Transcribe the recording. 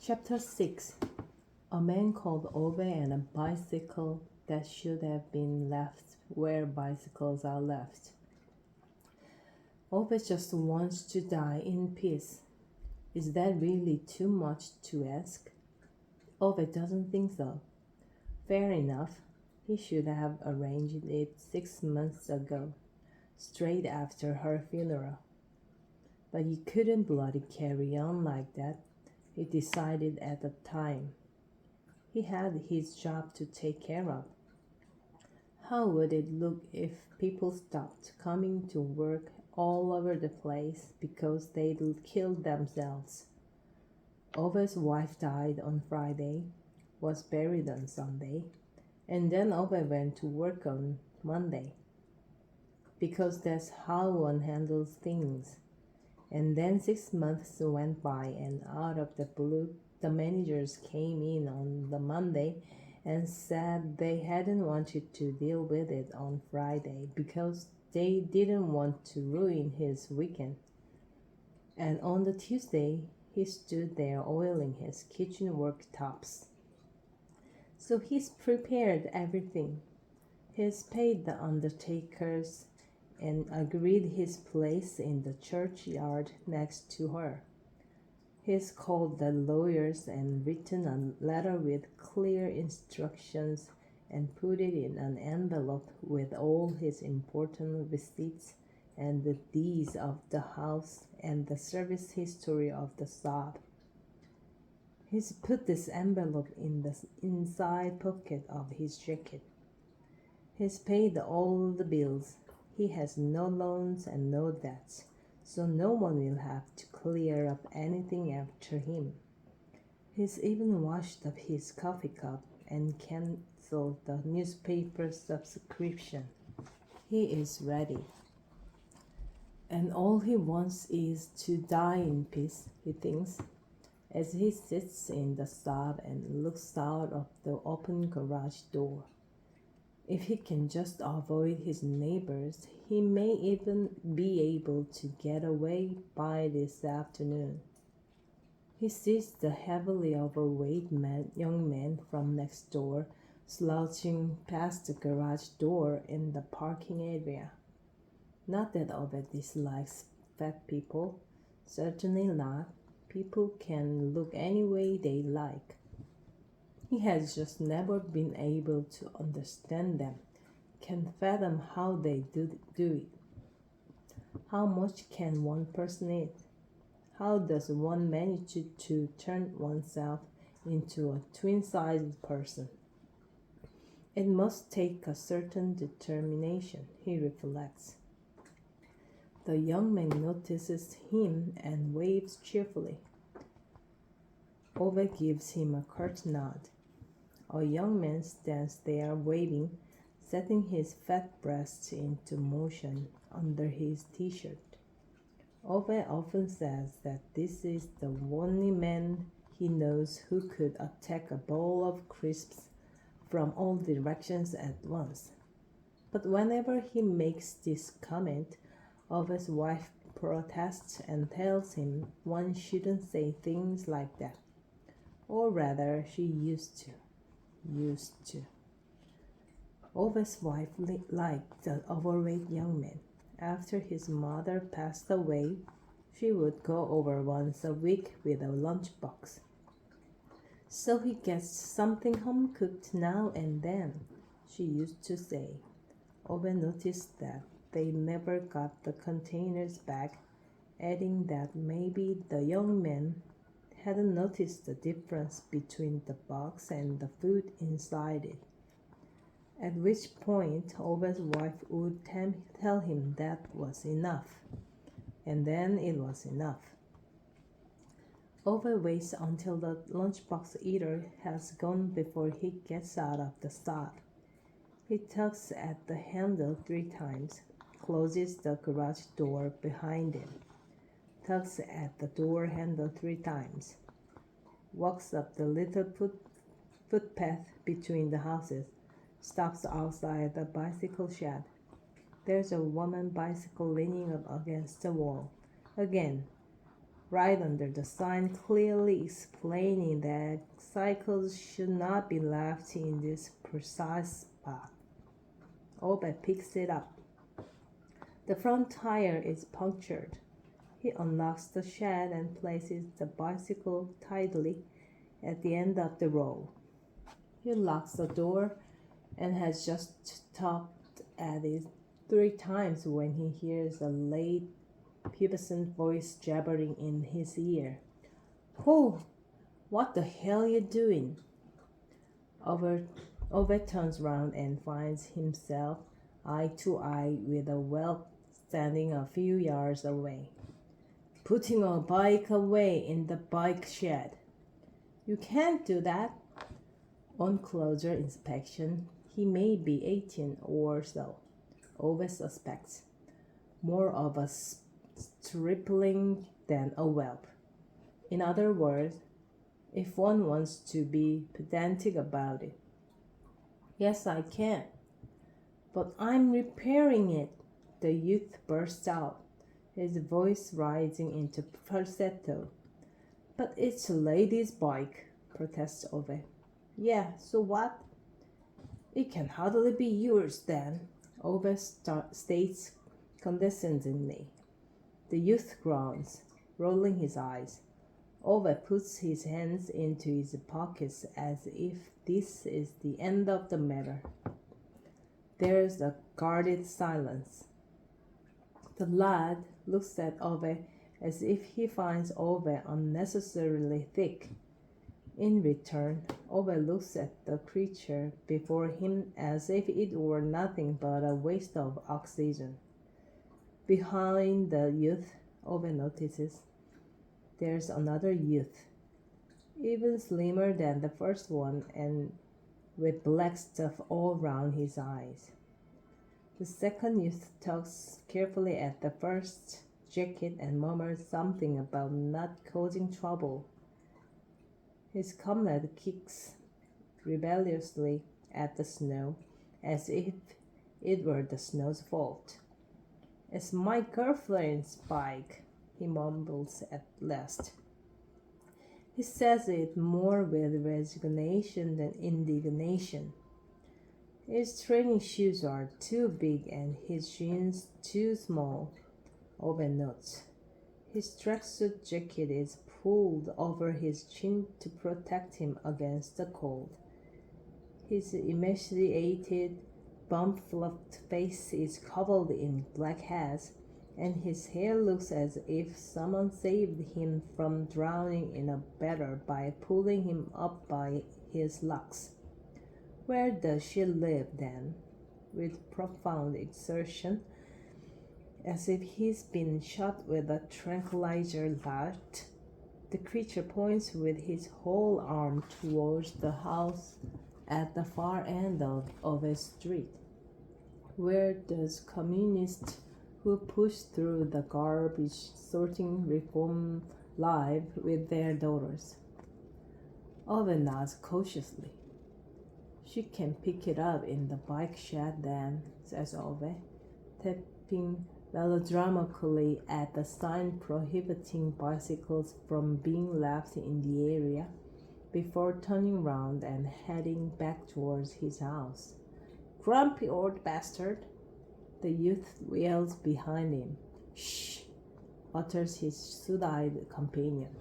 Chapter 6. A man called Ove and a bicycle that should have been left where bicycles are left. Ove just wants to die in peace. Is that really too much to ask? Ove doesn't think so. Fair enough. He should have arranged it 6 months ago, straight after her funeral. But he couldn't bloody carry on like that. He decided at the time. He had his job to take care of. How would it look if people stopped coming to work all over the place because they'd killed themselves? Ove's wife died on Friday, was buried on Sunday, and then Ove went to work on Monday. Because that's how one handles things. And then 6 months went by, and out of the blue, the managers came in on the Monday and said they hadn't wanted to deal with it on Friday because they didn't want to ruin his weekend. And on the Tuesday, he stood there oiling his kitchen worktops. So he's prepared everything. He's paid the undertakers and agreed his place in the churchyard next to her. He's called the lawyers and written a letter with clear instructions and put it in an envelope with all his important receipts and the deeds of the house and the service history of the sod. He's put this envelope in the inside pocket of his jacket. He's paid all the bills. He has no loans and no debts, so no one will have to clear up anything after him. He's even washed up his coffee cup and canceled the newspaper subscription. He is ready. And all he wants is to die in peace, he thinks, as he sits in the sod and looks out of the open garage door. If he can just avoid his neighbors, he may even be able to get away by this afternoon. He sees the heavily overweight young man from next door slouching past the garage door in the parking area. Not that Ove dislikes fat people. Certainly not. People can look any way they like. He has just never been able to understand them, can fathom how they do it. How much can one person eat? How does one manage to turn oneself into a twin-sized person? It must take a certain determination, he reflects. The young man notices him and waves cheerfully. Ove gives him a curt nod. A young man stands there waving, setting his fat breast into motion under his t-shirt. Ove often says that this is the only man he knows who could attack a bowl of crisps from all directions at once. But whenever he makes this comment, Ove's wife protests and tells him one shouldn't say things like that. Or rather, she used to. Ove's wife liked the overweight young man. After his mother passed away, she would go over once a week with a lunchbox. So he gets something home cooked now and then, she used to say. Ove noticed that they never got the containers back, adding that maybe the young man hadn't noticed the difference between the box and the food inside it. At which point, Ove's wife would tell him that was enough. And then it was enough. Ove waits until the lunchbox eater has gone before he gets out of the sod. He tugs at the handle 3 times, closes the garage door behind him, tugs at the door handle 3 times, walks up the little footpath between the houses, stops outside the bicycle shed. There's a woman bicycle leaning up against the wall. Again, right under the sign clearly explaining that cycles should not be left in this precise spot. Ove picks it up. The front tire is punctured. He unlocks the shed and places the bicycle tidily at the end of the row. He locks the door and has just tapped at it 3 times when he hears a late, pubescent voice jabbering in his ear. "Oh, what the hell you doing?" Ove turns round and finds himself eye to eye with a whelp standing a few yards away. "Putting a bike away in the bike shed. You can't do that." On closer inspection, he may be 18 or so. Ove suspects. More of a stripling than a whelp. In other words, if one wants to be pedantic about it. "Yes, I can." "But I'm repairing it," the youth bursts out, his voice rising into falsetto. "But it's a lady's bike," protests Ove. "Yeah, so what?" "It can hardly be yours then," Ove states condescendingly. The youth groans, rolling his eyes. Ove puts his hands into his pockets as if this is the end of the matter. There's a guarded silence. The lad looks at Ove as if he finds Ove unnecessarily thick. In return, Ove looks at the creature before him as if it were nothing but a waste of oxygen. Behind the youth, Ove notices, there's another youth, even slimmer than the first one and with black stuff all round his eyes. The second youth tugs carefully at the first jacket and murmurs something about not causing trouble. His comrade kicks rebelliously at the snow as if it were the snow's fault. "It's my girlfriend's bike," he mumbles at last. He says it more with resignation than indignation. His training shoes are too big and his jeans too small, Ove notes. His tracksuit jacket is pulled over his chin to protect him against the cold. His emaciated, bump-fluffed face is covered in black hairs, and his hair looks as if someone saved him from drowning in a bather by pulling him up by his locks. "Where does she live, then?" With profound exertion, as if he's been shot with a tranquilizer dart, the creature points with his whole arm towards the house at the far end of a street. Where does communists who push through the garbage sorting reform live with their daughters? Ove nods cautiously. "She can pick it up in the bike shed then," says Ove, tapping melodramatically at the sign prohibiting bicycles from being left in the area before turning round and heading back towards his house. "Grumpy old bastard," the youth yells behind him. "Shh," utters his sooth-eyed companion.